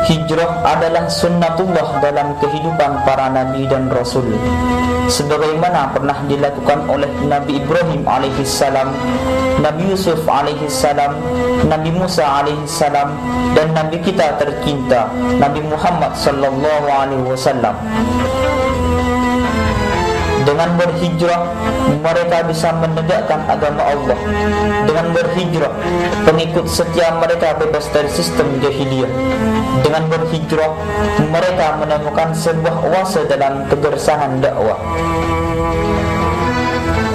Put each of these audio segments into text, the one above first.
Hijrah adalah sunnatullah dalam kehidupan para nabi dan rasul, sebagaimana pernah dilakukan oleh Nabi Ibrahim alaihissalam, Nabi Yusuf alaihissalam, Nabi Musa alaihissalam, dan Nabi kita tercinta Nabi Muhammad sallallahu alaihi wasallam. Dengan berhijrah, mereka bisa menegakkan agama Allah. Dengan berhijrah, pengikut setia mereka bebas dari sistem jahiliyah. Dengan berhijrah, mereka menemukan sebuah oase dalam kegersangan dakwah.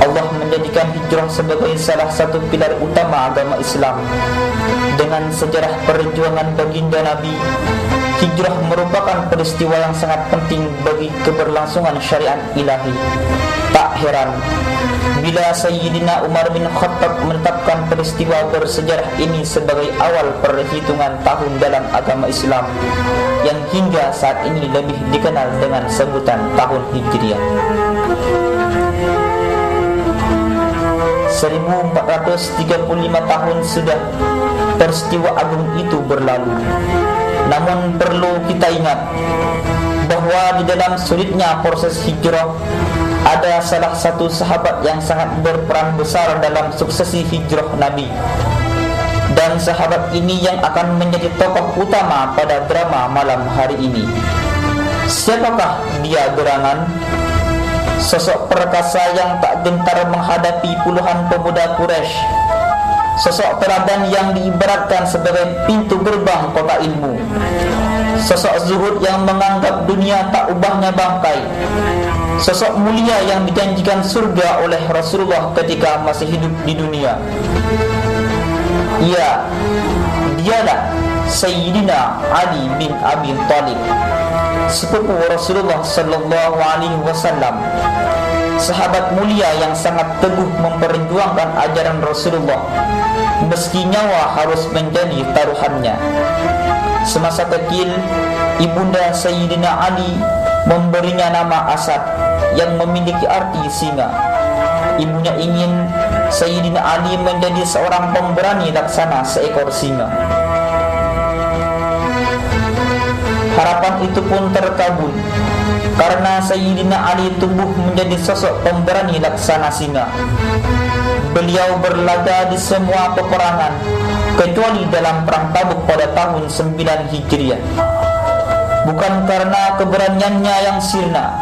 Allah menjadikan hijrah sebagai salah satu pilar utama agama Islam. Dengan sejarah perjuangan baginda Nabi, hijrah merupakan peristiwa yang sangat penting bagi keberlangsungan syariat ilahi. Tak heran bila Sayyidina Umar bin Khattab menetapkan peristiwa bersejarah ini sebagai awal perhitungan tahun dalam agama Islam, yang hingga saat ini lebih dikenal dengan sebutan tahun Hijriah. 1435 tahun sudah peristiwa agung itu berlalu. Namun perlu kita ingat bahwa di dalam sulitnya proses hijrah ada salah satu sahabat yang sangat berperan besar dalam suksesi hijrah Nabi. Dan sahabat ini yang akan menjadi tokoh utama pada drama malam hari ini. Siapakah dia gerangan? Sosok perkasa yang tak gentar menghadapi puluhan pemuda Quraisy. Sosok teladan yang diibaratkan sebagai pintu gerbang kota ilmu. Sosok zuhud yang menganggap dunia tak ubahnya bangkai. Sosok mulia yang dijanjikan surga oleh Rasulullah ketika masih hidup di dunia. Ya, dialah Sayyidina Ali bin Abi Thalib, sepupu Rasulullah sallallahu alaihi wasallam. Sahabat mulia yang sangat teguh memperjuangkan ajaran Rasulullah, meski nyawa harus menjadi taruhannya. Semasa kecil, ibunda Sayyidina Ali memberinya nama Asad, yang memiliki arti singa. Ibunya ingin Sayyidina Ali menjadi seorang pemberani laksana seekor singa. Harapan itu pun terkabul, karena Sayyidina Ali tumbuh menjadi sosok pemberani laksana singa. Beliau berlaga di semua peperangan, kecuali dalam perang Tabuk pada tahun 9 Hijriah. Bukan karena keberaniannya yang sirna,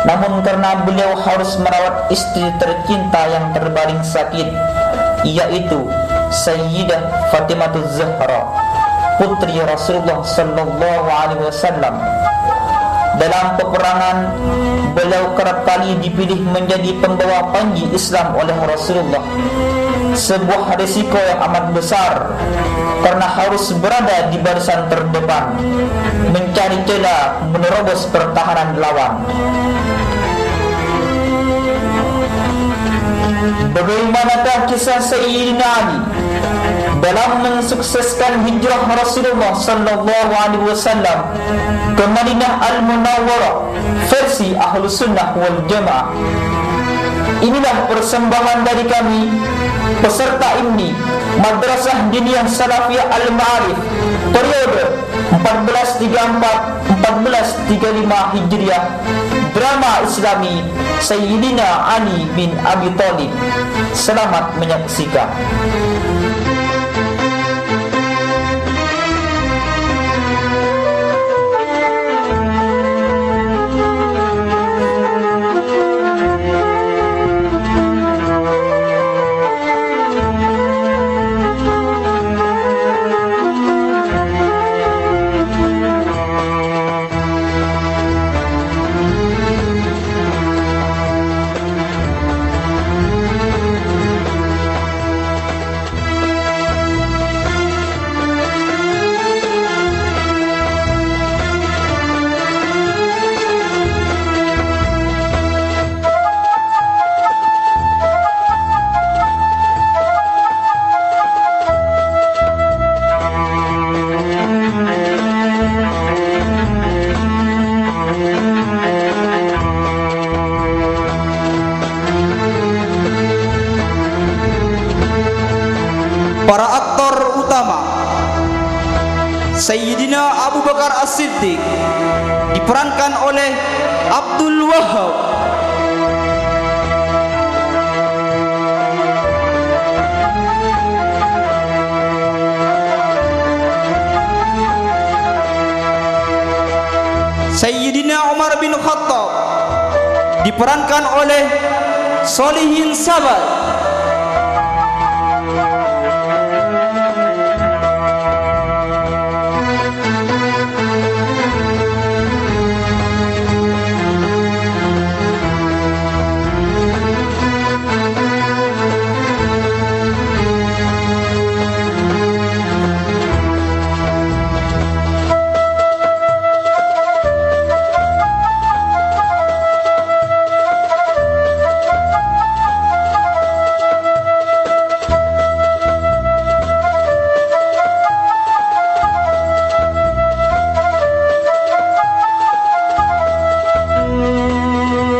namun karena beliau harus merawat istri tercinta yang terbaring sakit, yaitu Sayyidah Fatimah Zahra, putri Rasulullah sallallahu alaihi wasallam. Dalam peperangan, beliau kerap kali dipilih menjadi pembawa panji Islam oleh Rasulullah. Sebuah risiko yang amat besar, karena harus berada di barisan terdepan, mencari celah menerobos pertahanan lawan. Bagaimanakah kisah Sayyidina Ali dalam mensukseskan hijrah Rasulullah sallallahu alaihi wasallam ke Madinah Al-Munawwarah versi Ahlus Sunnah wal Jamaah? Inilah persembahan dari kami, peserta IMNI Madrasah Diniyah Salafiyah Al-Ma'arif, periode 1434-1435 Hijriah, drama Islami Sayyidina Ali bin Abi Thalib. Selamat menyaksikan. Bakar As-Siddiq diperankan oleh Abdul Wahab. Sayyidina Umar bin Khattab diperankan oleh Solihin Sabat.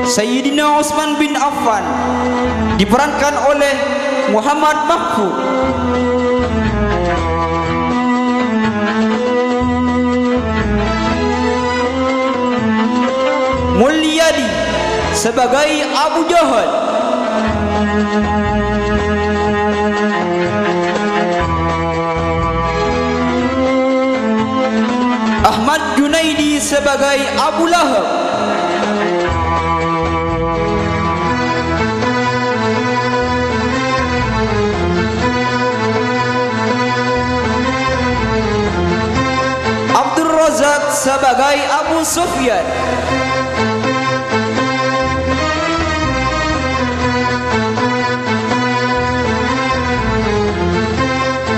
Sayyidina Utsman bin Affan diperankan oleh Muhammad Mahfud. Mulyadi sebagai Abu Jahal. Ahmad Junaidi sebagai Abu Lahab. Abdul Razak sebagai Abu Sufyan.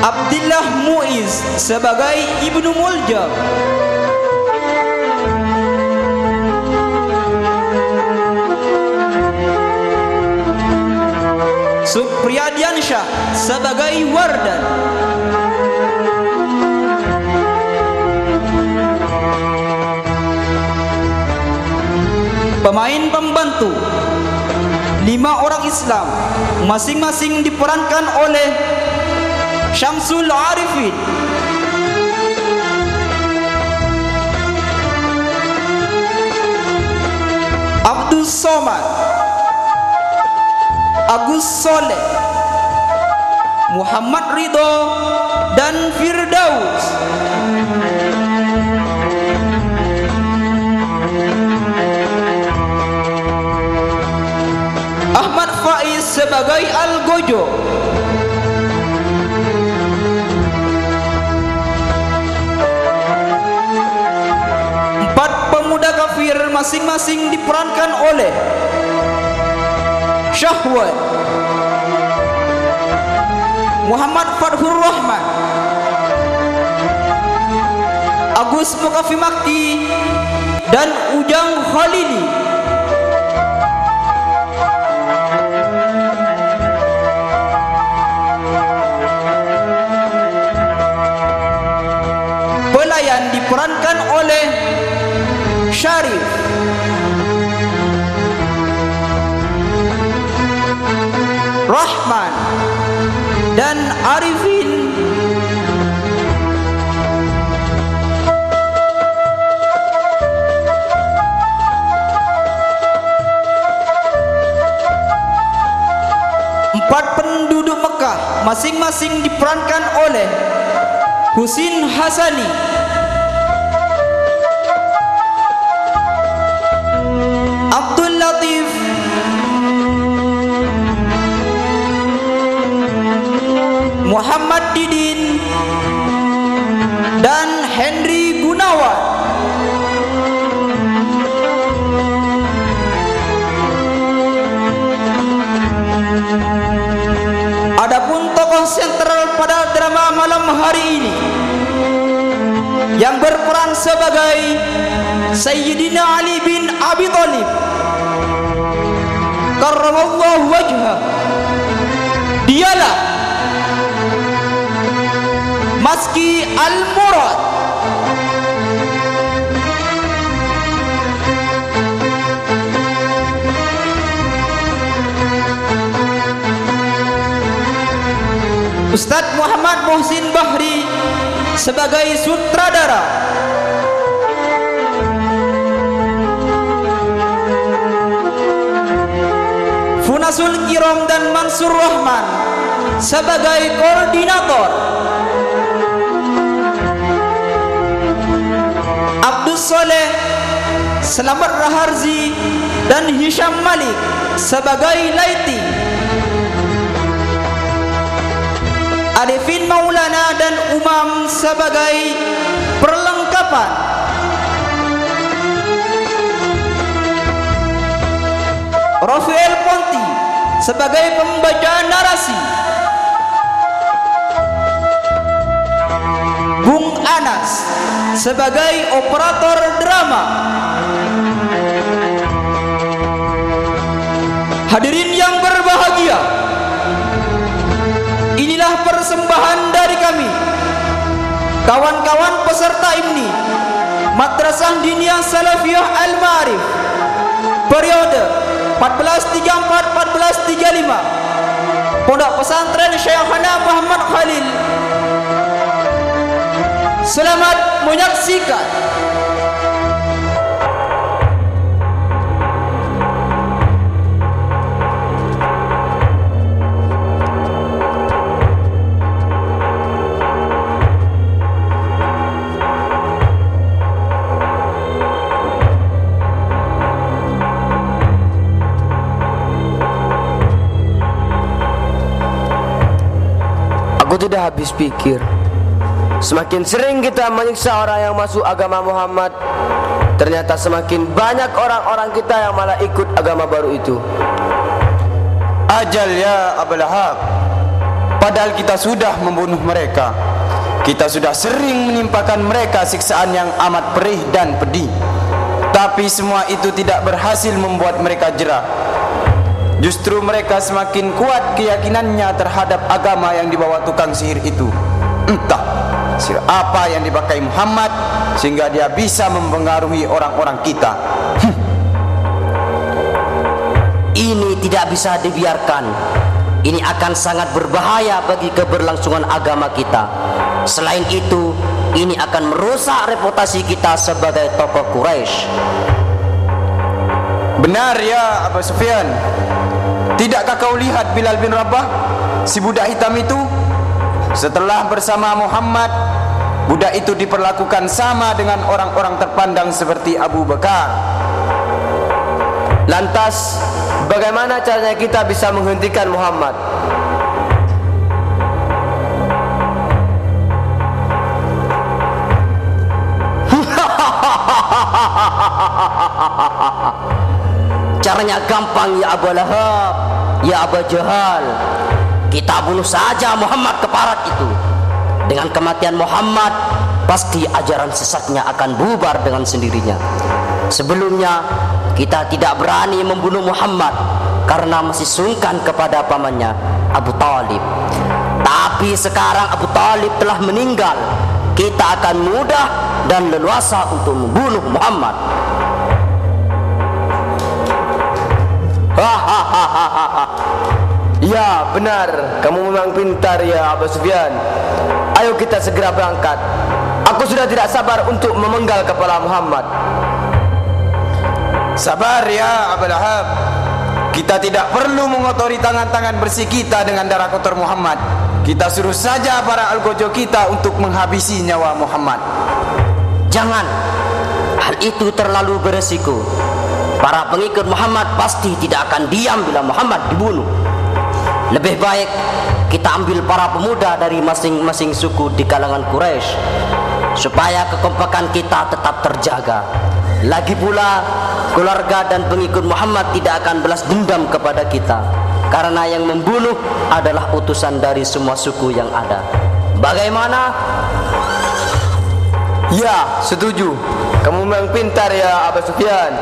Abdullah Muiz sebagai Ibnu Muljam. Supriyadiansyah sebagai Wardan. Pemain pembantu 5 orang Islam, masing-masing diperankan oleh Syamsul Arifin, Abdus Somad, Agus Soleh, Muhammad Ridho, dan Firdaus. Ahmad Faiz sebagai Al-Gojo. Empat pemuda kafir masing-masing diperankan oleh Syahwat, Muhammad Fathur Rahman, Agus Mukafi Makti, dan Ujang Khalili. Pelayan diperankan oleh Syarif, Rahman, dan Arifin. Empat penduduk Mekah masing-masing diperankan oleh Husin Hasani, Abdul Latif, Muhammad Didin, dan Henry Gunawan. Adapun tokoh sentral pada drama malam hari ini yang berperan sebagai Sayyidina Ali bin Abi Thalib karramallahu wajhah, dialah Maski Al-Murad. Ustadz Muhammad Muhsin Bahri sebagai sutradara. Masul Kiram dan Mansur Rahman sebagai koordinator, Abdul Soleh, Selamat Raharzi dan Hisham Malik sebagai lighting, Arifin Maulana dan Umam sebagai perlengkapan, Rafael Ponti sebagai pembaca narasi, Bung Anas sebagai operator drama. Hadirin yang berbahagia, inilah persembahan dari kami, kawan-kawan peserta IMNI Madrasah Diniyah Salafiyah Al-Ma'arif periode 1434-1435, Pondok Pesantren Syekhana Muhammad Khalil. Selamat menyaksikan. Aku tidak habis pikir, semakin sering kita menyiksa orang yang masuk agama Muhammad, ternyata semakin banyak orang-orang kita yang malah ikut agama baru itu. Ajal ya Abu Lahab, padahal kita sudah membunuh mereka. Kita sudah sering menimpakan mereka siksaan yang amat perih dan pedih, tapi semua itu tidak berhasil membuat mereka jerah. Justru mereka semakin kuat keyakinannya terhadap agama yang dibawa tukang sihir itu. Entah sihir apa yang dipakai Muhammad sehingga dia bisa mempengaruhi orang-orang kita. Ini tidak bisa dibiarkan. Ini akan sangat berbahaya bagi keberlangsungan agama kita. Selain itu, ini akan merusak reputasi kita sebagai tokoh Quraisy. Benar ya Abu Sufyan. Tidakkah kau lihat Bilal bin Rabah, si budak hitam itu? Setelah bersama Muhammad, budak itu diperlakukan sama dengan orang-orang terpandang seperti Abu Bakar. Lantas, bagaimana caranya kita bisa menghentikan Muhammad? Caranya gampang ya Abu Lahab, ya Abu Jahal. Kita bunuh saja Muhammad keparat itu. Dengan kematian Muhammad, pasti ajaran sesatnya akan bubar dengan sendirinya. Sebelumnya, kita tidak berani membunuh Muhammad karena masih sungkan kepada pamannya Abu Talib. Tapi sekarang Abu Talib telah meninggal, kita akan mudah dan leluasa untuk membunuh Muhammad. Ya benar, kamu memang pintar ya Abu Sufyan. Ayo kita segera berangkat. Aku sudah tidak sabar untuk memenggal kepala Muhammad. Sabar ya Abu Lahab. Kita tidak perlu mengotori tangan-tangan bersih kita dengan darah kotor Muhammad. Kita suruh saja para algojo kita untuk menghabisi nyawa Muhammad. Jangan, hal itu terlalu beresiko. Para pengikut Muhammad pasti tidak akan diam bila Muhammad dibunuh. Lebih baik kita ambil para pemuda dari masing-masing suku di kalangan Quraisy supaya kekompakan kita tetap terjaga. Lagi pula, keluarga dan pengikut Muhammad tidak akan balas dendam kepada kita, karena yang membunuh adalah utusan dari semua suku yang ada. Bagaimana? Ya, setuju. Kamu memang pintar ya Abu Sufyan.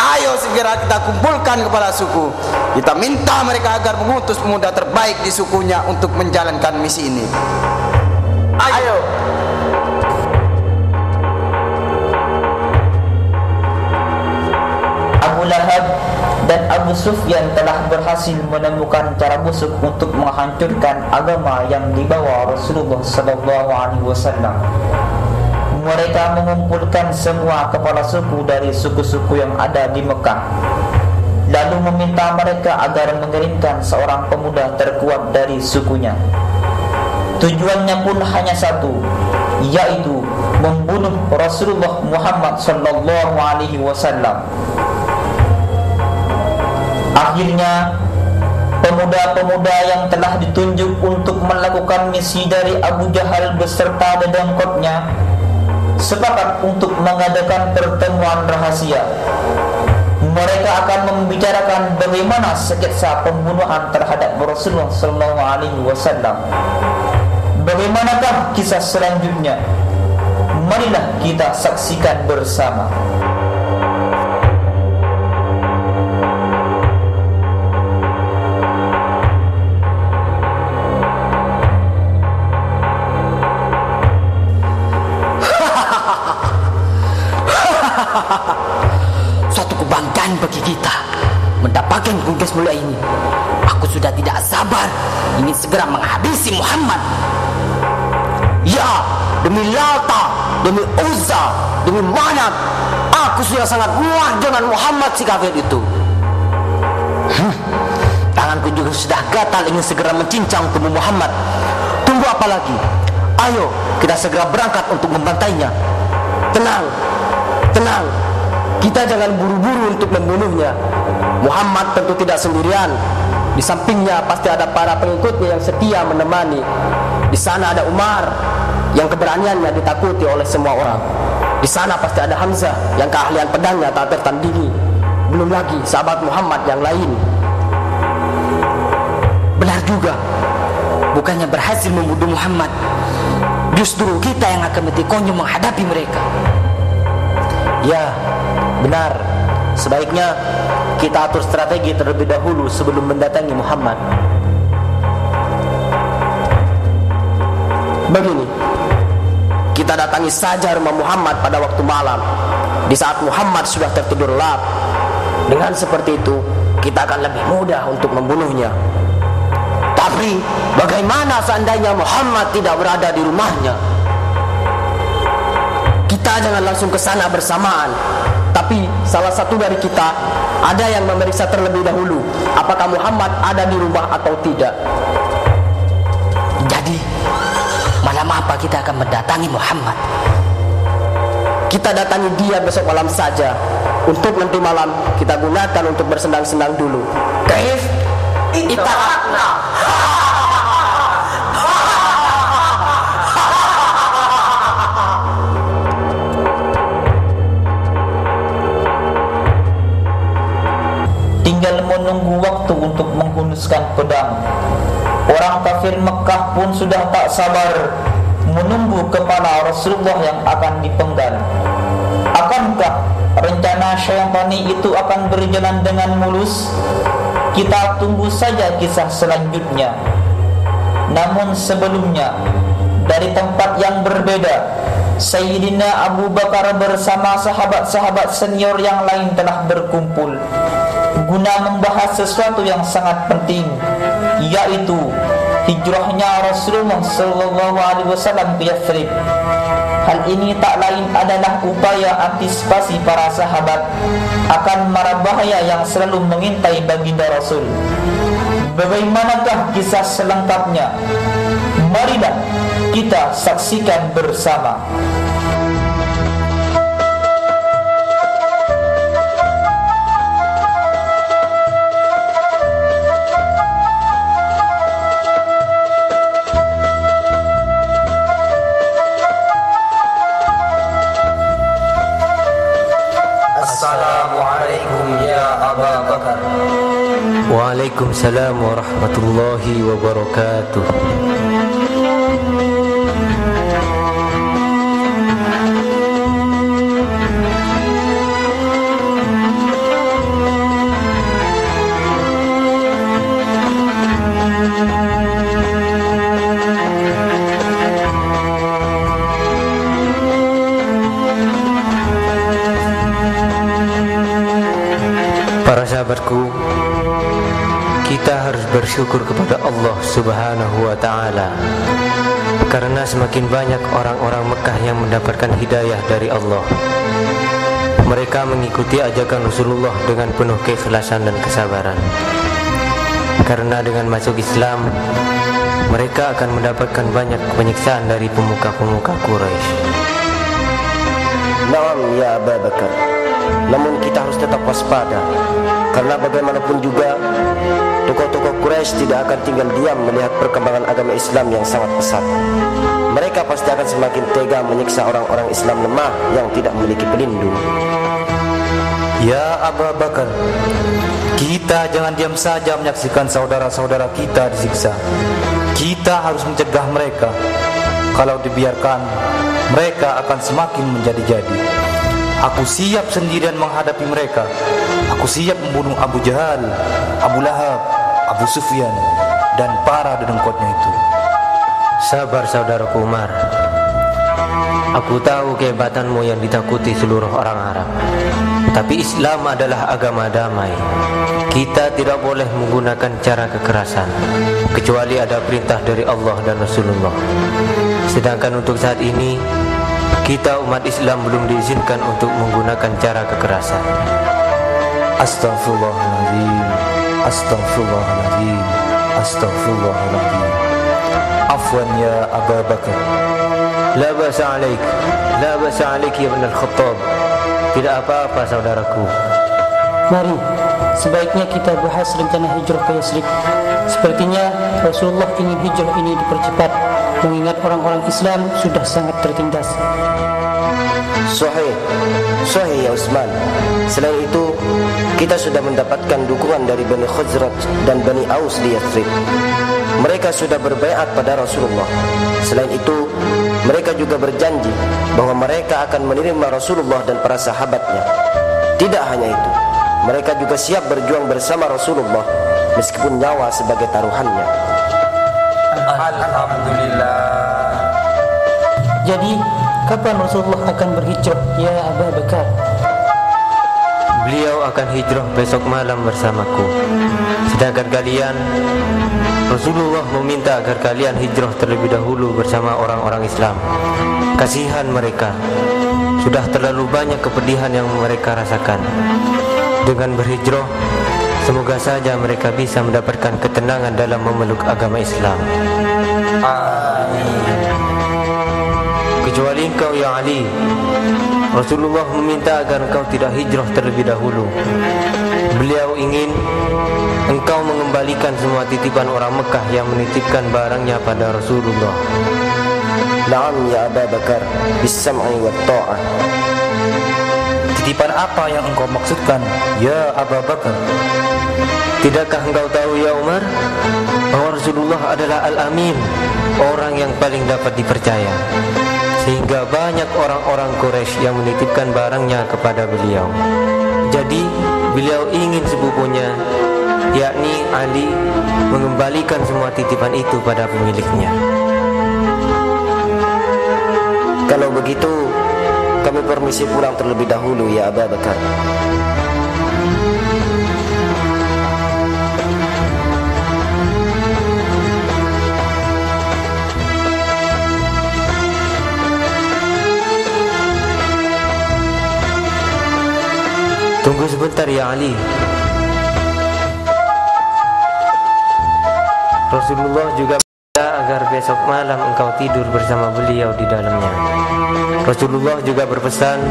Ayo segera kita kumpulkan kepala suku. Kita minta mereka agar mengutus pemuda terbaik di sukunya untuk menjalankan misi ini. Ayo. Abu Lahab dan Abu Sufyan telah berhasil menemukan cara busuk untuk menghancurkan agama yang dibawa Rasulullah SAW. mereka mengumpulkan semua kepala suku dari suku-suku yang ada di Mekah, lalu meminta mereka agar mengirimkan seorang pemuda terkuat dari sukunya. Tujuannya pun hanya satu, yaitu membunuh Rasulullah Muhammad sallallahu alaihi wasallam. Akhirnya pemuda-pemuda yang telah ditunjuk untuk melakukan misi dari Abu Jahal beserta dedengkotnya sepakat untuk mengadakan pertemuan rahasia. Mereka akan membicarakan bagaimana sketsa pembunuhan terhadap Rasulullah sallallahu alaihi wasallam. Bagaimanakah kisah selanjutnya? Marilah kita saksikan bersama. Suatu kebanggaan bagi kita mendapatkan tugas mulia ini. Aku sudah tidak sabar ingin segera menghabisi Muhammad. Ya, demi Lata, demi Uzza, demi Manat, aku sudah sangat muak dengan Muhammad si kafir itu. Tanganku juga sudah gatal ingin segera mencincang tubuh Muhammad. Tunggu apa lagi? Ayo kita segera berangkat untuk membantainya. Tenang, tenang, kita jangan buru-buru untuk membunuhnya. Muhammad tentu tidak sendirian. Di sampingnya pasti ada para pengikutnya yang setia menemani. Di sana ada Umar yang keberaniannya ditakuti oleh semua orang. Di sana pasti ada Hamzah yang keahlian pedangnya tak tertandingi. Belum lagi sahabat Muhammad yang lain. Benar juga, bukannya berhasil membunuh Muhammad, justru kita yang akan mati konyol menghadapi mereka. Ya, benar. Sebaiknya kita atur strategi terlebih dahulu sebelum mendatangi Muhammad. Begini, kita datangi saja rumah Muhammad pada waktu malam, di saat Muhammad sudah tertidur lelap. Dengan seperti itu, kita akan lebih mudah untuk membunuhnya. Tapi, bagaimana seandainya Muhammad tidak berada di rumahnya? Kita jangan langsung ke sana bersamaan, tapi salah satu dari kita ada yang memeriksa terlebih dahulu apakah Muhammad ada di rumah atau tidak. Jadi, malam apa kita akan mendatangi Muhammad? Kita datangi dia besok malam saja. Untuk nanti malam kita gunakan untuk bersenang-senang dulu. Kaif ita'atna. Tinggal menunggu waktu untuk menghunuskan pedang. Orang kafir Mekah pun sudah tak sabar menunggu kepala Rasulullah yang akan dipenggal. Akankah rencana syaitani itu akan berjalan dengan mulus? Kita tunggu saja kisah selanjutnya. Namun sebelumnya, dari tempat yang berbeda, Sayyidina Abu Bakar bersama sahabat-sahabat senior yang lain telah berkumpul guna membahas sesuatu yang sangat penting, yaitu hijrahnya Rasulullah SAW ke Yathrib. Hal ini tak lain adalah upaya antisipasi para sahabat akan mara bahaya yang selalu mengintai baginda Rasul. Bagaimanakah kisah selengkapnya? Marilah kita saksikan bersama. Assalamualaikum ya Abu Bakar. Waalaikumsalam warahmatullahi wabarakatuh. Para sahabatku, kita harus bersyukur kepada Allah Subhanahu wa ta'ala Karena semakin banyak orang-orang Mekah yang mendapatkan hidayah dari Allah, mereka mengikuti ajakan Rasulullah dengan penuh keikhlasan dan kesabaran. Karena dengan masuk Islam, mereka akan mendapatkan banyak penyiksaan dari pemuka-pemuka Quraisy. Naam ya Abu Bakar, namun kita harus tetap waspada, karena bagaimanapun juga tokoh-tokoh Quraisy tidak akan tinggal diam melihat perkembangan agama Islam yang sangat pesat. Mereka pasti akan semakin tega menyiksa orang-orang Islam lemah yang tidak memiliki pelindung. Ya Abu Bakar, kita jangan diam saja menyaksikan saudara-saudara kita disiksa. Kita harus mencegah mereka. Kalau dibiarkan, mereka akan semakin menjadi-jadi. Aku siap sendirian menghadapi mereka. Aku siap membunuh Abu Jahal, Abu Lahab, Abu Sufyan, dan para dedengkotnya itu. Sabar saudaraku Umar. Aku tahu kehebatanmu yang ditakuti seluruh orang Arab. Tapi Islam adalah agama damai. Kita tidak boleh menggunakan cara kekerasan kecuali ada perintah dari Allah dan Rasulullah. Sedangkan untuk saat ini, kita umat Islam belum diizinkan untuk menggunakan cara kekerasan. Astaghfirullahaladzim, astaghfirullahaladzim, astaghfirullahaladzim. Afwan ya Abu Bakar. La ba'sa alaik, la ba'sa alaik ya Ibn al-Khattab. Tidak apa-apa saudaraku. Mari, sebaiknya kita bahas rencana hijrah ke Yasrib. Sepertinya Rasulullah ingin hijrah ini dipercepat, mengingat orang-orang Islam sudah sangat tertindas. Sahih ya Utsman. Selain itu, kita sudah mendapatkan dukungan dari Bani Khazraj dan Bani Aus di Yathrib. Mereka sudah berbaiat pada Rasulullah. Selain itu, mereka juga berjanji bahwa mereka akan menerima Rasulullah dan para sahabatnya. Tidak hanya itu, mereka juga siap berjuang bersama Rasulullah meskipun nyawa sebagai taruhannya. Alhamdulillah. Jadi, kapan Rasulullah akan berhijrah, ya Abu Bakar? Beliau akan hijrah besok malam bersamaku. Sedangkan kalian, Rasulullah meminta agar kalian hijrah terlebih dahulu bersama orang-orang Islam. Kasihan mereka, sudah terlalu banyak kepedihan yang mereka rasakan. Dengan berhijrah, semoga saja mereka bisa mendapatkan ketenangan dalam memeluk agama Islam. Kecuali engkau ya Ali, Rasulullah meminta agar engkau tidak hijrah terlebih dahulu. Beliau ingin engkau mengembalikan semua titipan orang Mekah yang menitipkan barangnya pada Rasulullah. Naam ya Abu Bakar, bis-sam'i wa ta'ah. Titipan apa yang engkau maksudkan, ya Abu Bakar? Tidakkah engkau tahu ya Umar, bahwa Rasulullah adalah Al-Amin, orang yang paling dapat dipercaya, sehingga banyak orang-orang Quraisy yang menitipkan barangnya kepada beliau. Jadi beliau ingin sepupunya, yakni Ali, mengembalikan semua titipan itu pada pemiliknya. Kalau begitu, kami permisi pulang terlebih dahulu ya Abu Bakar. Tunggu sebentar ya Ali. Rasulullah juga minta agar besok malam engkau tidur bersama beliau di dalamnya. Rasulullah juga berpesan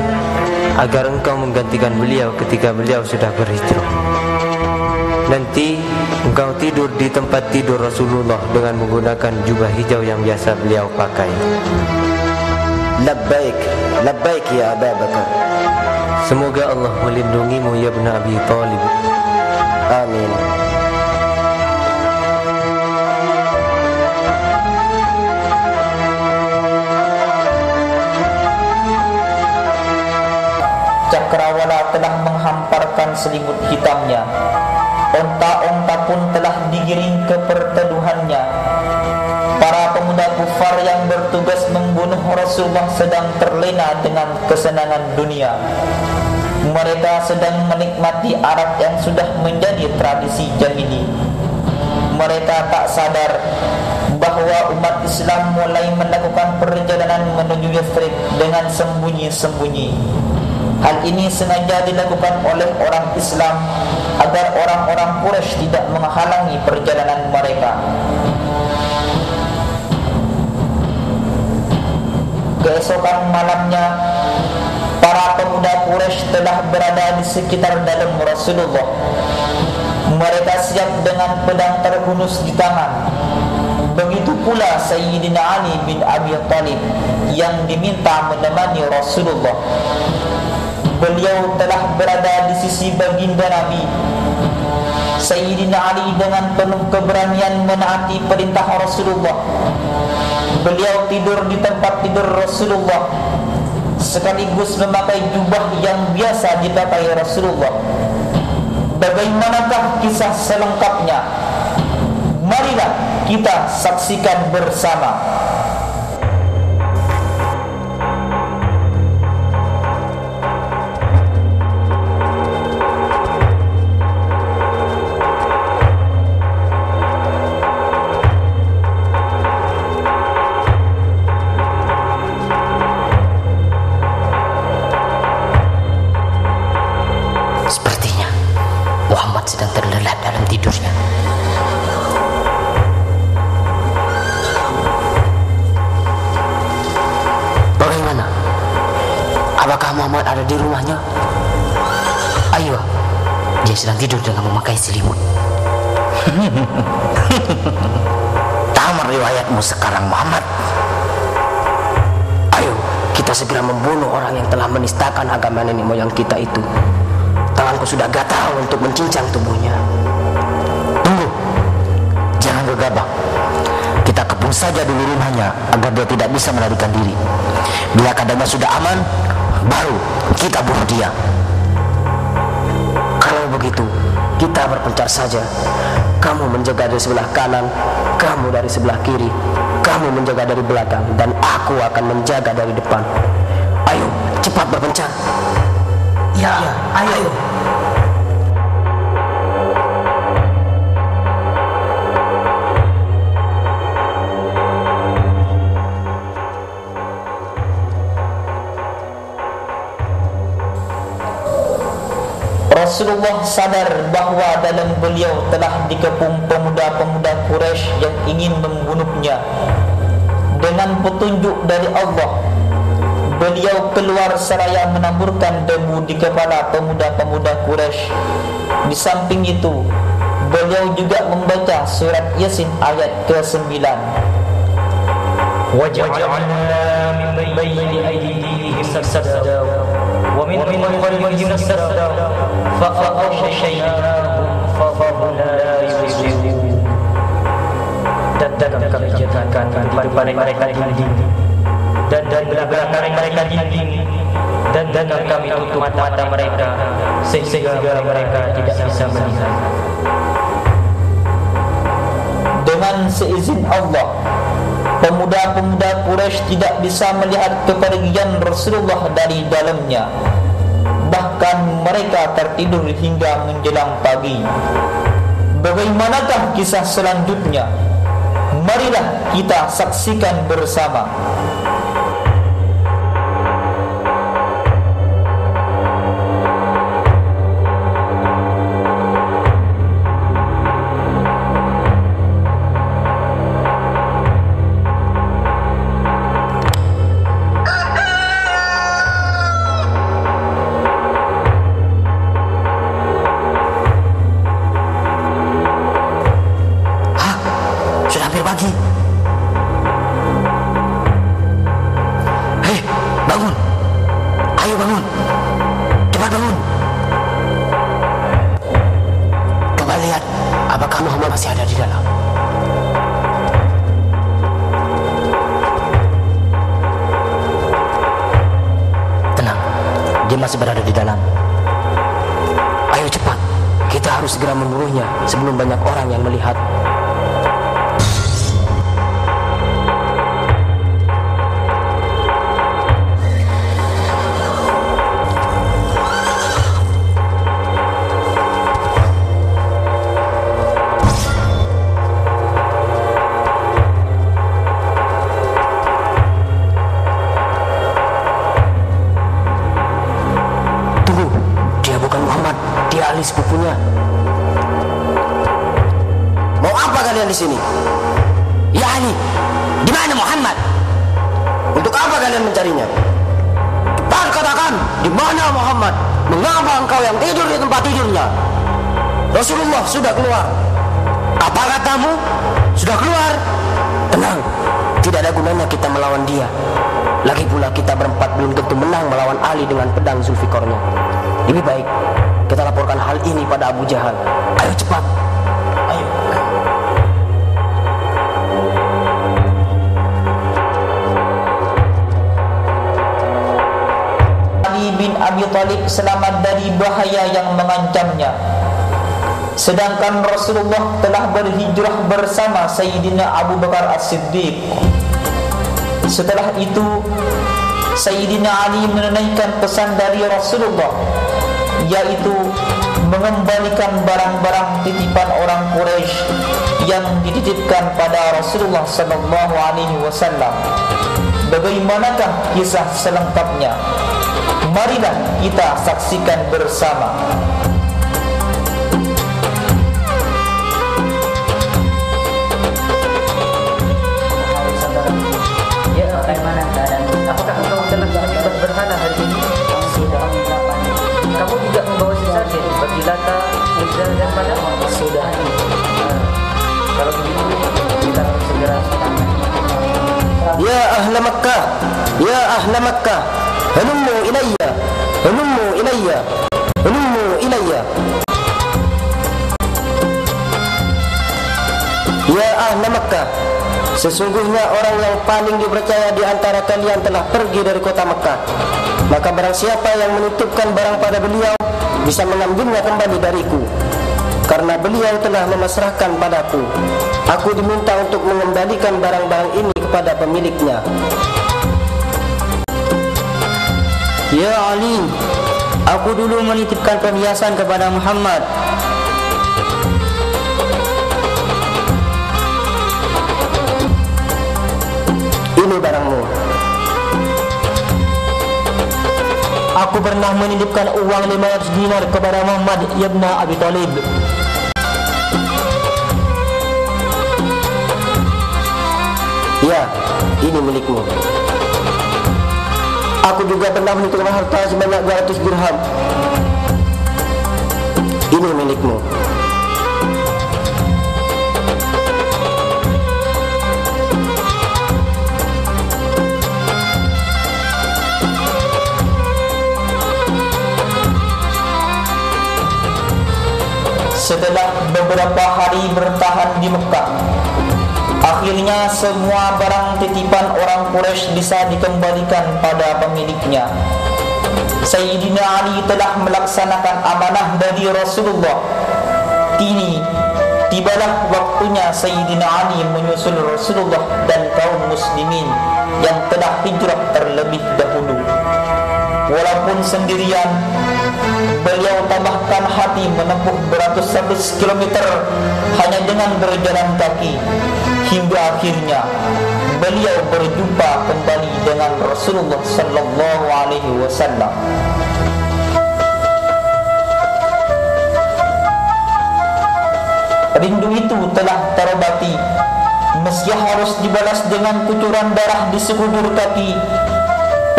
agar engkau menggantikan beliau ketika beliau sudah berhijrah. Nanti engkau tidur di tempat tidur Rasulullah dengan menggunakan jubah hijau yang biasa beliau pakai. Labbaik, labbaik ya Abu Bakar. Semoga Allah melindungimu ya Ibn Abi Thalib. Amin. Cakrawala telah menghamparkan selimut hitamnya. Onta-onta pun telah digiring ke perteduhannya. Para pemuda kufar yang bertugas membunuh Rasulullah sedang terlena dengan kesenangan dunia. Mereka sedang menikmati arak yang sudah menjadi tradisi jahili. Mereka tak sadar bahwa umat Islam mulai melakukan perjalanan menuju Yathrib dengan sembunyi-sembunyi. Hal ini sengaja dilakukan oleh orang Islam agar orang-orang Quraisy tidak menghalangi perjalanan mereka. Keesokan malamnya, para pemuda Quraisy telah berada di sekitar dalam Rasulullah. Mereka siap dengan pedang terhunus di tangan. Begitu pula Sayyidina Ali bin Abi Thalib yang diminta menemani Rasulullah. Beliau telah berada di sisi baginda Nabi. Sayyidina Ali dengan penuh keberanian menaati perintah Rasulullah. Beliau tidur di tempat tidur Rasulullah, sekaligus memakai jubah yang biasa dipakai Rasulullah. Bagaimanakah kisah selengkapnya? Marilah kita saksikan bersama. Sepertinya Muhammad sedang terlelap dalam tidurnya. Bagaimana? Apakah Muhammad ada di rumahnya? Ayo, dia sedang tidur dengan memakai selimut. Tamat riwayatmu sekarang, Muhammad. Ayo, kita segera membunuh orang yang telah menistakan agama nenek moyang kita itu. Tanganku sudah gatal untuk mencincang tubuhnya. Tunggu, jangan gegabah. Kita kepung saja dulu rumahnya agar dia tidak bisa melarikan diri. Bila keadaannya sudah aman, baru kita bunuh dia. Kalau begitu, kita berpencar saja. Kamu menjaga dari sebelah kanan, kamu dari sebelah kiri, kamu menjaga dari belakang, dan aku akan menjaga dari depan. Ayo, cepat berpencar. Ya, ayo. Rasulullah sadar bahwa dalam beliau telah dikepung pemuda-pemuda Quraisy yang ingin membunuhnya. Dengan petunjuk dari Allah, beliau keluar seraya menaburkan debu di kepala pemuda-pemuda Quraisy. Di samping itu, beliau juga membaca surat Yasin ayat ke-9. وَجَعَلْنَا مِنْ بَيْنِ أَيْدِيهِمْ سَدًّا وَمِنْ خَلْفِهِمْ سَدًّا فَأَغْشَيْنَاهُمْ فَهُمْ لَا يُبْصِرُونَ. Dan kami jadikan di depan mereka dinding, dan belakang mereka dinding, dan kami tutup mata mereka sehingga mereka tidak bisa melihat. Dengan seizin Allah, pemuda-pemuda Quraisy tidak bisa melihat kepergian Rasulullah dari dalamnya. Bahkan mereka tertidur hingga menjelang pagi. Bagaimanakah kisah selanjutnya? Marilah kita saksikan bersama. masih berada di dalam. Ayo cepat, kita harus segera membunuhnya sebelum banyak orang yang melihat. ahli sepupunya. Mau apa kalian di sini? Ya Ali, di mana Muhammad? Untuk apa kalian mencarinya? Cepat katakan, di mana Muhammad? Mengapa engkau yang tidur di tempat tidurnya? Rasulullah sudah keluar. Apa katamu? Sudah keluar? Tenang, tidak ada gunanya kita melawan dia. Lagi pula kita berempat belum tentu menang melawan Ali dengan pedang Zulfikarnya. Lebih baik kita laporkan hal ini pada Abu Jahal. Ayo cepat. Ayo. Ali bin Abi Thalib selamat dari bahaya yang mengancamnya. Sedangkan Rasulullah telah berhijrah bersama Sayyidina Abu Bakar As-Siddiq. Setelah itu Sayyidina Ali menunaikan pesan dari Rasulullah, yaitu mengembalikan barang-barang titipan orang Quraisy yang dititipkan pada Rasulullah sallallahu alaihi wasallam. Bagaimanakah kisah selengkapnya? Marilah kita saksikan bersama. Bagaimana keadaanmu? Apakah engkau telah menyembah berhala hari ini? Sudah. Kamu juga membawa sesajen bagi Lata, Uzza dan Manat? Sudah. Kalau begitu kita harus segera Ya ahla Makkah, ya ahla Makkah, halummu ilayya, halummu ilayya, halummu ilayya. Ya ahla Makkah, sesungguhnya orang yang paling dipercaya di antara kalian telah pergi dari kota Mekah. Maka barang siapa yang menitipkan barang pada beliau bisa mengambilnya kembali dariku, karena beliau telah memasrahkan padaku. Aku diminta untuk mengembalikan barang-barang ini kepada pemiliknya. Ya Ali, aku dulu menitipkan perhiasan kepada Muhammad. Ini barangmu. Aku pernah menitipkan uang 500 dinar kepada Muhammad ibn Abi Thalib. Ya, ini milikmu. Aku juga pernah menitipkan harta sebanyak 200 dirham. Ini milikmu. Setelah beberapa hari bertahan di Mekah, akhirnya semua barang titipan orang Quraisy bisa dikembalikan pada pemiliknya. Sayyidina Ali telah melaksanakan amanah dari Rasulullah. Kini tibalah waktunya Sayyidina Ali menyusul Rasulullah dan kaum muslimin yang telah hijrah terlebih dahulu. Walaupun sendirian, beliau tambahkan hati menempuh beratus-ratus kilometer hanya dengan berjalan kaki, hingga akhirnya beliau berjumpa kembali dengan Rasulullah sallallahu alaihi wasallam. Rindu itu telah terobati, meski harus dibalas dengan kucuran darah di sekujur kaki.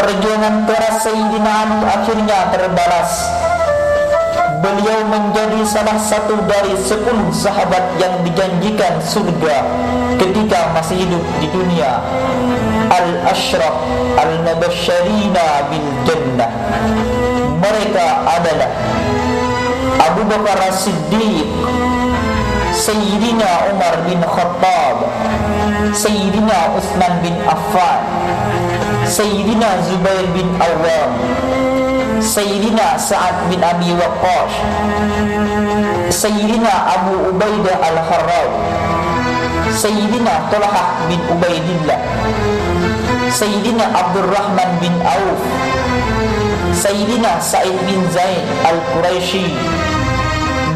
Perjuangan keras Sayyidina Ali akhirnya terbalas. Beliau menjadi salah satu dari 10 sahabat yang dijanjikan surga ketika masih hidup di dunia. Al-Ashraf Al-Nabasyarina bil Jannah. Mereka adalah Abu Bakar As-Siddiq, Sayyidina Umar bin Khattab, Sayyidina Utsman bin Affan, Sayyidina Zubair bin Awam, Sayyidina Sa'ad bin Abi Waqqas, Sayyidina Abu Ubaidah Al-Harrawi, Sayyidina Talhah bin Ubaidillah, Sayyidina Abdurrahman bin Auf, Sayyidina Sa'id bin Zaid Al-Quraisy,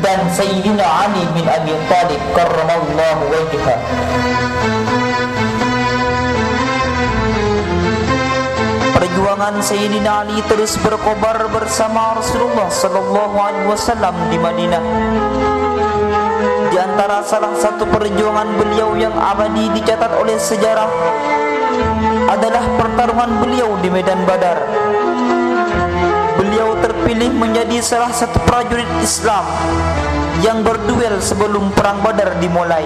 dan Sayyidina Ali bin Abi Thalib karramallahu wajhah. perjuangan Sayyidina Ali terus berkobar bersama Rasulullah sallallahu alaihi wasallam di Madinah. Di antara salah satu perjuangan beliau yang abadi dicatat oleh sejarah adalah pertarungan beliau di medan Badar. Beliau terpilih menjadi salah satu prajurit Islam yang berduel sebelum perang Badar dimulai.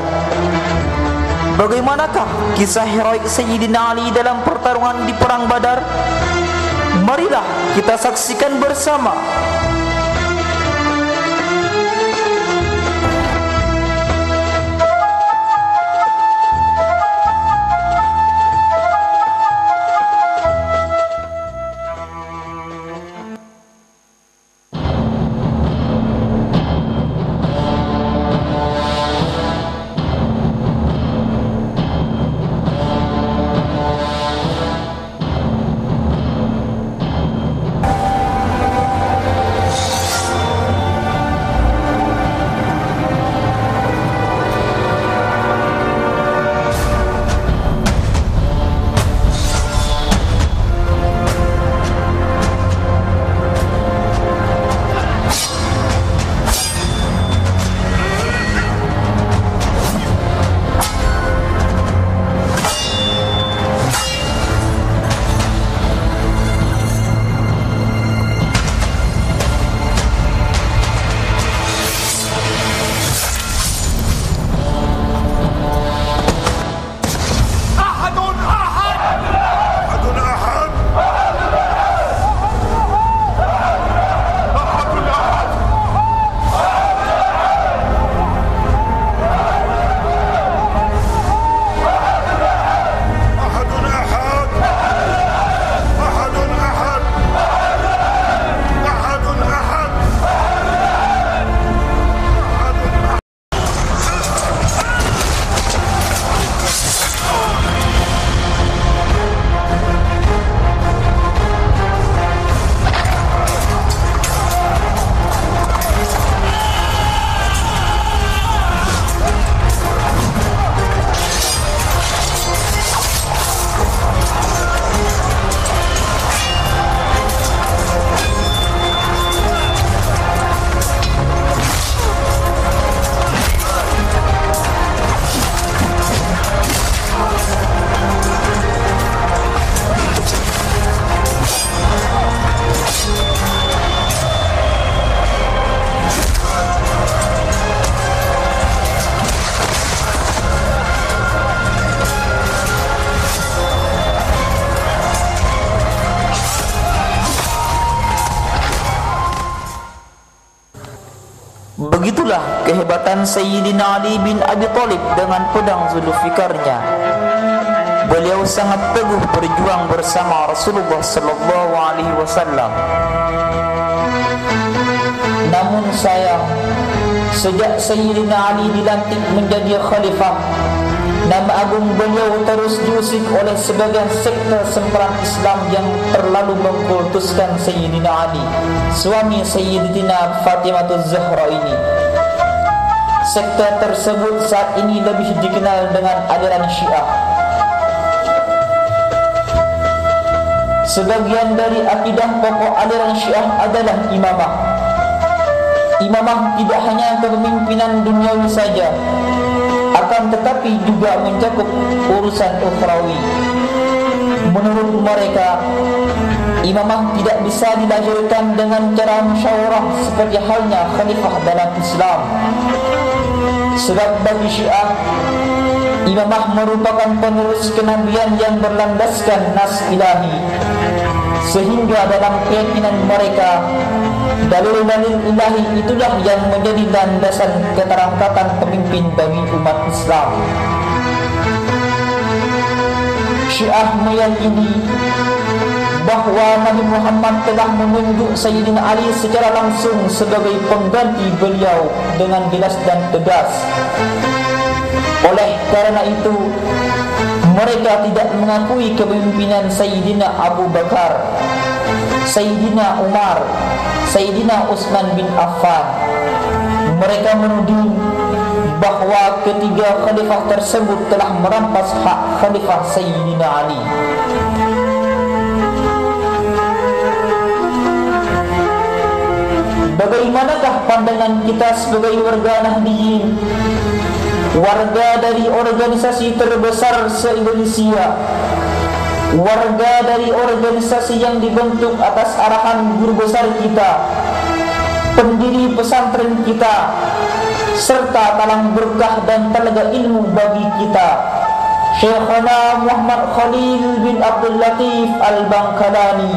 Bagaimanakah kisah heroik Sayyidina Ali dalam pertarungan di perang Badar? Marilah kita saksikan bersama. Begitulah kehebatan Sayyidina Ali bin Abi Thalib dengan pedang Zulfikarnya. Beliau sangat teguh berjuang bersama Rasulullah sallallahu alaihi wasallam. Namun sayang, sejak Sayyidina Ali dilantik menjadi khalifah, nama agung beliau terus diusik oleh sebagian sekte semperan Islam yang terlalu mengkultuskan Sayyidina Ali, suami Sayyidatina Fatimah Zahra ini. Sekte tersebut saat ini lebih dikenal dengan aliran Syiah. Sebagian dari akidah pokok aliran Syiah adalah imamah. Imamah tidak hanya kepemimpinan duniawi saja, akan tetapi juga mencakup urusan ukhrawi. Menurut mereka, imamah tidak bisa dilahirkan dengan cara musyawarah seperti halnya khalifah dalam Islam. Sebab bagi Syiah, imamah merupakan penerus kenabian yang berlandaskan nas ilahi, sehingga dalam keyakinan mereka, dalil-dalil ilahi itulah yang menjadi landasan keterangkatan pemimpin bagi umat Islam. Syiah meyakini bahwa Nabi Muhammad telah menunjuk Sayyidina Ali secara langsung sebagai pengganti beliau dengan jelas dan tegas. Oleh karena itu, mereka tidak mengakui kepemimpinan Sayyidina Abu Bakar, Sayyidina Umar, Sayyidina Utsman bin Affan. Mereka menuding bahwa ketiga khalifah tersebut telah merampas hak khalifah Sayyidina Ali. bagaimanakah pandangan kita sebagai warga Nahdliyin, warga dari organisasi terbesar se-Indonesia, warga dari organisasi yang dibentuk atas arahan guru besar kita, pendiri pesantren kita, serta talang berkah dan telaga ilmu bagi kita, Syekhana Muhammad Khalil bin Abdul Latif Al-Bangkalani.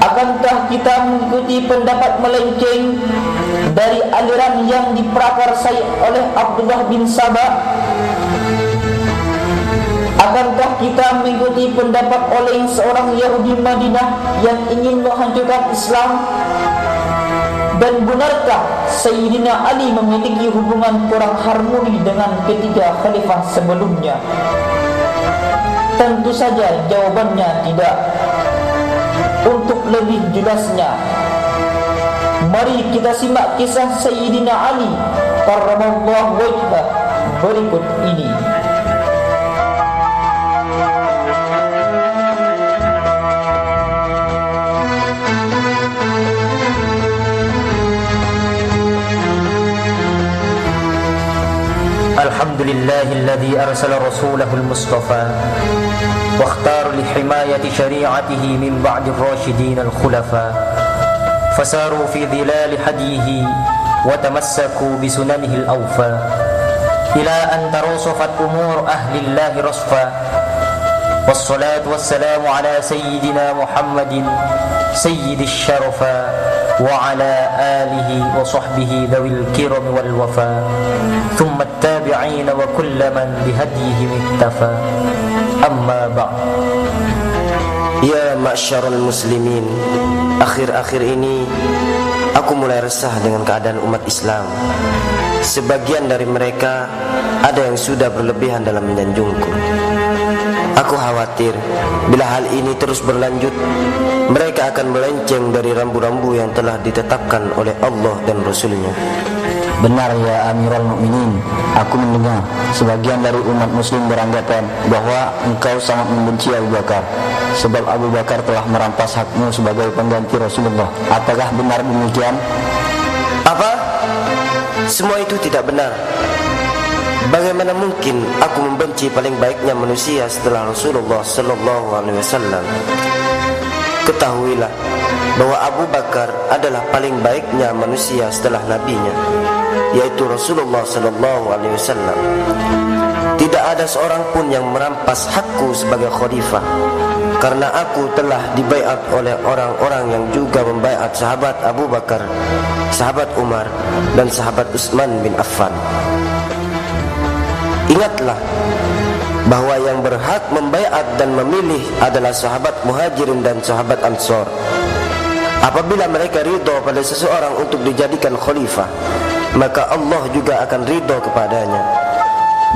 Akankah kita mengikuti pendapat melenceng dari aliran yang diprakarsai oleh Abdullah bin Sabah? Akankah kita mengikuti pendapat oleh seorang Yahudi Madinah yang ingin menghancurkan Islam? Dan benarkah Sayyidina Ali memiliki hubungan kurang harmoni dengan ketiga khalifah sebelumnya? Tentu saja jawabannya tidak. Untuk lebih jelasnya, mari kita simak kisah Sayyidina Ali karramallahu wajhah berikut ini. Alhamdulillahilladzi arsala rasulahul mustafa واختار لحماية شريعته من بعد الراشدين الخلفاء فساروا في ظلال هديه وتمسكوا بسننه الأوفى إلى أن ترصفت أمور أهل الله رصفا والصلاة والسلام على سيدنا محمد سيد الشرفا وعلى آله وصحبه ذوي الكرم والوفاء ثم التابعين وكل من بهديهم اكتفى. Amma ba'd. Ya ma'syarul muslimin, akhir-akhir ini aku mulai resah dengan keadaan umat Islam. Sebagian dari mereka ada yang sudah berlebihan dalam menyanjungku. Aku khawatir bila hal ini terus berlanjut, mereka akan melenceng dari rambu-rambu yang telah ditetapkan oleh Allah dan Rasulnya. Benar ya Amirul Mukminin, aku mendengar sebagian dari umat muslim beranggapan bahwa engkau sangat membenci Abu Bakar sebab Abu Bakar telah merampas hakmu sebagai pengganti Rasulullah. Apakah benar demikian? Apa? Semua itu tidak benar. Bagaimana mungkin aku membenci paling baiknya manusia setelah Rasulullah sallallahu alaihi wasallam? Ketahuilah bahwa Abu Bakar adalah paling baiknya manusia setelah nabinya, yaitu Rasulullah sallallahu alaihi wasallam. Tidak ada seorang pun yang merampas hakku sebagai khalifah, karena aku telah dibaiat oleh orang-orang yang juga membaiat sahabat Abu Bakar, sahabat Umar, dan sahabat Utsman bin Affan. Ingatlah bahwa yang berhak membaiat dan memilih adalah sahabat Muhajirin dan sahabat Ansor. Apabila mereka ridha pada seseorang untuk dijadikan khalifah, maka Allah juga akan ridha kepadanya.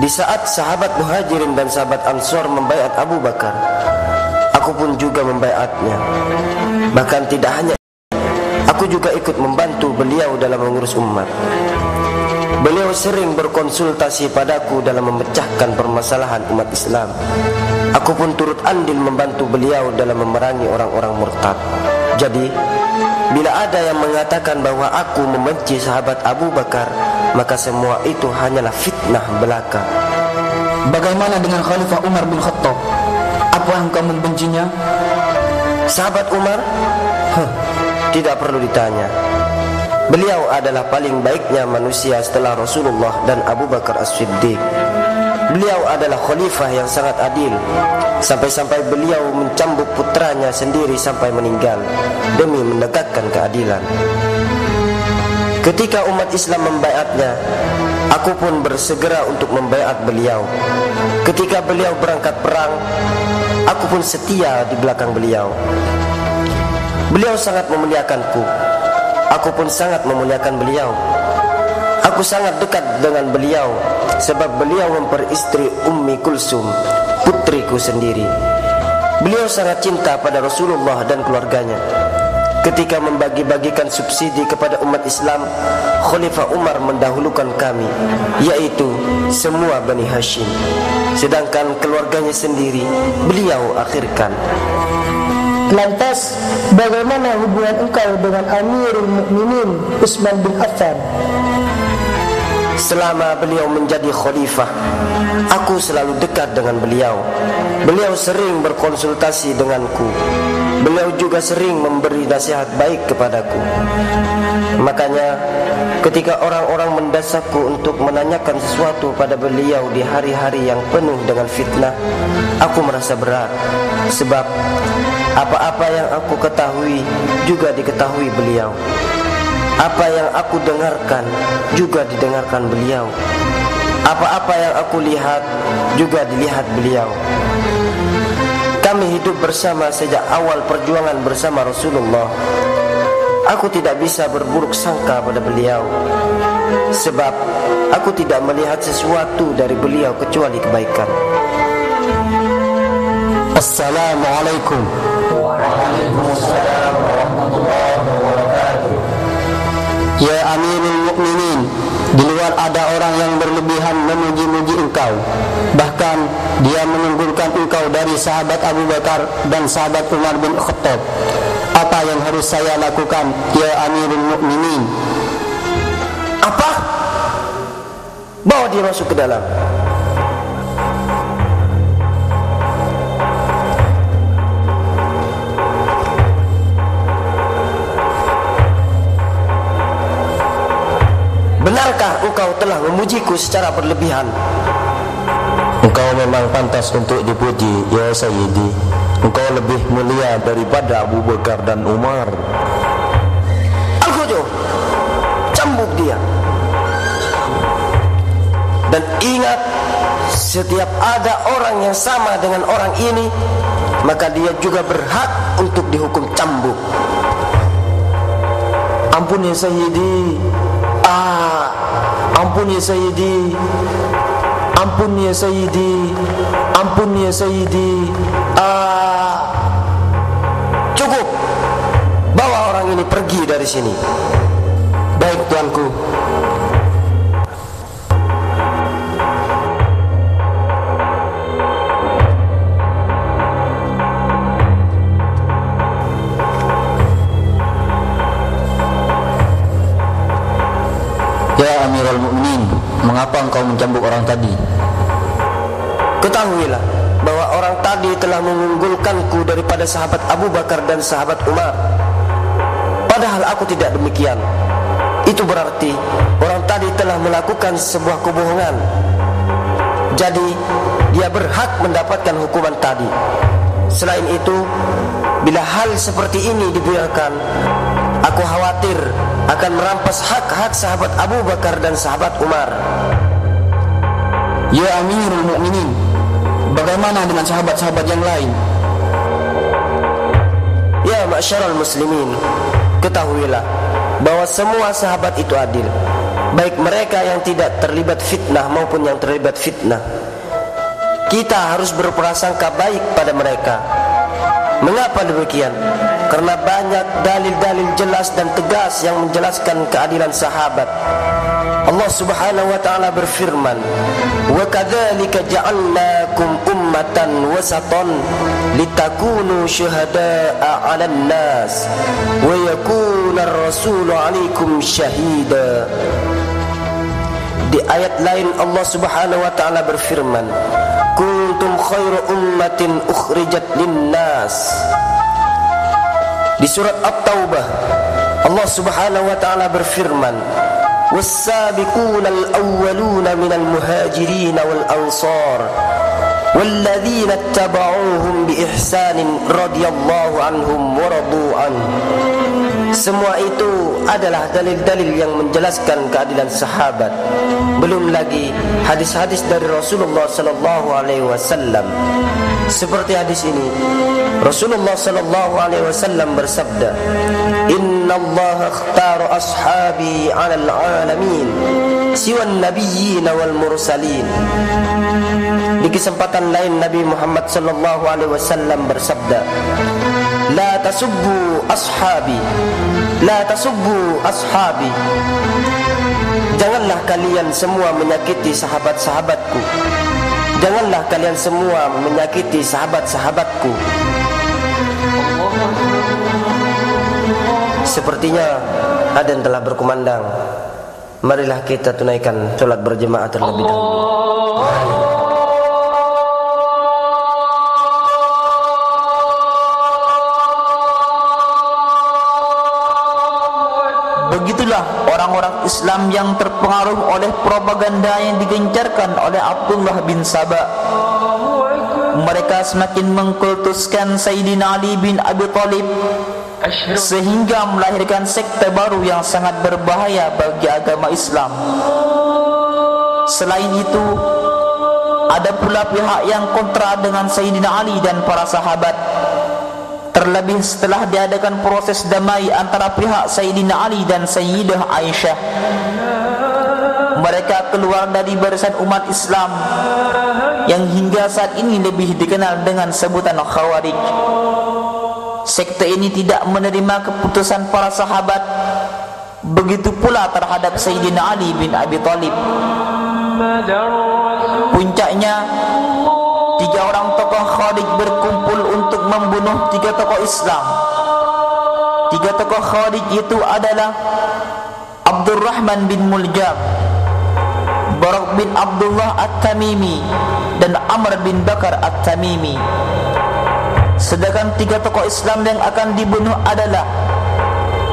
Di saat sahabat Muhajirin dan sahabat Ansor membaiat Abu Bakar, aku pun juga membaiatnya. Bahkan tidak hanya, aku juga ikut membantu beliau dalam mengurus umat. Beliau sering berkonsultasi padaku dalam memecahkan permasalahan umat Islam. Aku pun turut andil membantu beliau dalam memerangi orang-orang murtad. Jadi, bila ada yang mengatakan bahwa aku membenci sahabat Abu Bakar, maka semua itu hanyalah fitnah belaka. Bagaimana dengan Khalifah Umar bin Khattab? Apa yang kamu membencinya? Sahabat Umar? Tidak perlu ditanya. Beliau adalah paling baiknya manusia setelah Rasulullah dan Abu Bakar As-Siddiq. Beliau adalah khalifah yang sangat adil, sampai-sampai beliau mencambuk putranya sendiri sampai meninggal demi menegakkan keadilan. Ketika umat Islam membaiatnya, aku pun bersegera untuk membaiat beliau. Ketika beliau berangkat perang, aku pun setia di belakang beliau. Beliau sangat memuliakanku, aku pun sangat memuliakan beliau. Aku sangat dekat dengan beliau sebab beliau memperistri Ummi Kulsum, putriku sendiri. Beliau sangat cinta pada Rasulullah dan keluarganya. Ketika membagi-bagikan subsidi kepada umat Islam, Khalifah Umar mendahulukan kami, yaitu semua Bani Hashim. Sedangkan keluarganya sendiri beliau akhirkan. Lantas, bagaimana hubungan engkau dengan Amirul Mukminin Utsman bin Affan? Selama beliau menjadi khalifah, aku selalu dekat dengan beliau. Beliau sering berkonsultasi denganku. Beliau juga sering memberi nasihat baik kepadaku. Makanya ketika orang-orang mendesakku untuk menanyakan sesuatu pada beliau di hari-hari yang penuh dengan fitnah, aku merasa berat. Sebab apa-apa yang aku ketahui juga diketahui beliau. Apa yang aku dengarkan juga didengarkan beliau. Apa-apa yang aku lihat juga dilihat beliau. Kami hidup bersama sejak awal perjuangan bersama Rasulullah. Aku tidak bisa berburuk sangka pada beliau, sebab aku tidak melihat sesuatu dari beliau kecuali kebaikan. Assalamualaikum. Waalaikumsalam warahmatullahi wabarakatuh. Ya Amirul Mukminin, di luar ada orang yang berlebihan memuji-muji engkau. Bahkan dia menunggulkan engkau dari sahabat Abu Bakar dan sahabat Umar bin Khattab. Apa yang harus saya lakukan, ya Amirul Mukminin? Apa? Bawa dia masuk ke dalam. Benarkah engkau telah memujiku secara berlebihan? Engkau memang pantas untuk dipuji, ya Sayyidi. Engkau lebih mulia daripada Abu Bakar dan Umar. Al-Khujo, cambuk dia. Dan ingat, setiap ada orang yang sama dengan orang ini, maka dia juga berhak untuk dihukum cambuk. Ampun ya Sayyidi. Ampun ya Sayyidi. Ampun ya Sayyidi. Ampun ya Sayyidi. Cukup. Bawa orang ini pergi dari sini. Baik tuanku. Ya Amirul Mukminin, mengapa engkau mencambuk orang tadi? Ketahuilah bahwa orang tadi telah mengunggulkanku daripada sahabat Abu Bakar dan sahabat Umar. Padahal aku tidak demikian. Itu berarti orang tadi telah melakukan sebuah kebohongan. Jadi dia berhak mendapatkan hukuman tadi. Selain itu, bila hal seperti ini dibiarkan, aku khawatir akan merampas hak-hak sahabat Abu Bakar dan sahabat Umar. Ya Amirul Mukminin, bagaimana dengan sahabat-sahabat yang lain? Ya ma'syaral muslimin, ketahuilah bahwa semua sahabat itu adil, baik mereka yang tidak terlibat fitnah maupun yang terlibat fitnah. Kita harus berprasangka baik pada mereka. Mengapa demikian? Karena banyak dalil-dalil jelas dan tegas yang menjelaskan keadilan sahabat. Allah Subhanahu wa taala berfirman, "Wa kadzalika ja'alnakum ummatan wasatan litakunu syuhada'a 'alan nas wa yakuna ar-rasulu 'alaikum syahida." Di ayat lain Allah Subhanahu wa taala berfirman, "Kuntum khairu ummatin ukhrijat lin-nas." Di surat At-Taubah Allah Subhanahu wa taala berfirman, "Was-sabiquna al-awwaluna minal muhajirin wal ansar walladzina ittaba'uuhum bi ihsanin radhiyallahu anhum wa radu an." Semua itu adalah dalil-dalil yang menjelaskan keadilan sahabat. Belum lagi hadis-hadis dari Rasulullah sallallahu alaihi wasallam. Seperti hadis ini, Rasulullah sallallahu alaihi wasallam bersabda, "Innallaha ikhtara ashabi 'alal 'alamin siwan nabiyyin wal mursalin." Di kesempatan lain Nabi Muhammad sallallahu alaihi wasallam bersabda, "La tasubbu ashabi, la tasubbu ashabi." Janganlah kalian semua menyakiti sahabat-sahabatku. Janganlah kalian semua menyakiti sahabat-sahabatku. Sepertinya adzan telah berkumandang. Marilah kita tunaikan sholat berjemaah terlebih dahulu. Begitulah orang-orang Islam yang terpengaruh oleh propaganda yang digencarkan oleh Abdullah bin Sabah. Mereka semakin mengkultuskan Sayyidina Ali bin Abi Thalib sehingga melahirkan sekte baru yang sangat berbahaya bagi agama Islam. Selain itu, ada pula pihak yang kontra dengan Sayyidina Ali dan para sahabat. Terlebih setelah diadakan proses damai antara pihak Sayyidina Ali dan Sayyidah Aisyah, mereka keluar dari barisan umat Islam yang hingga saat ini lebih dikenal dengan sebutan Khawarij. Sekte ini tidak menerima keputusan para sahabat, begitu pula terhadap Sayyidina Ali bin Abi Thalib. Puncaknya, 3 orang tokoh Khawarij berkumpul untuk membunuh 3 tokoh Islam. 3 tokoh Khawarij itu adalah Abdurrahman bin Muljam, Barak bin Abdullah At-Tamimi, dan Amr bin Bakar At-Tamimi. Sedangkan 3 tokoh Islam yang akan dibunuh adalah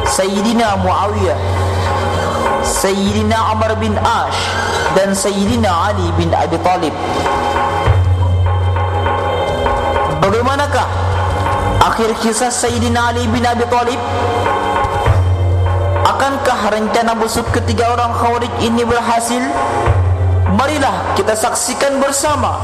Sayyidina Muawiyah, Sayyidina Amr bin Ash, dan Sayyidina Ali bin Abi Thalib. Bagaimanakah akhir kisah Sayyidina Ali bin Abi Thalib? Akankah rencana busuk ketiga orang Khawarij ini berhasil? Marilah kita saksikan bersama.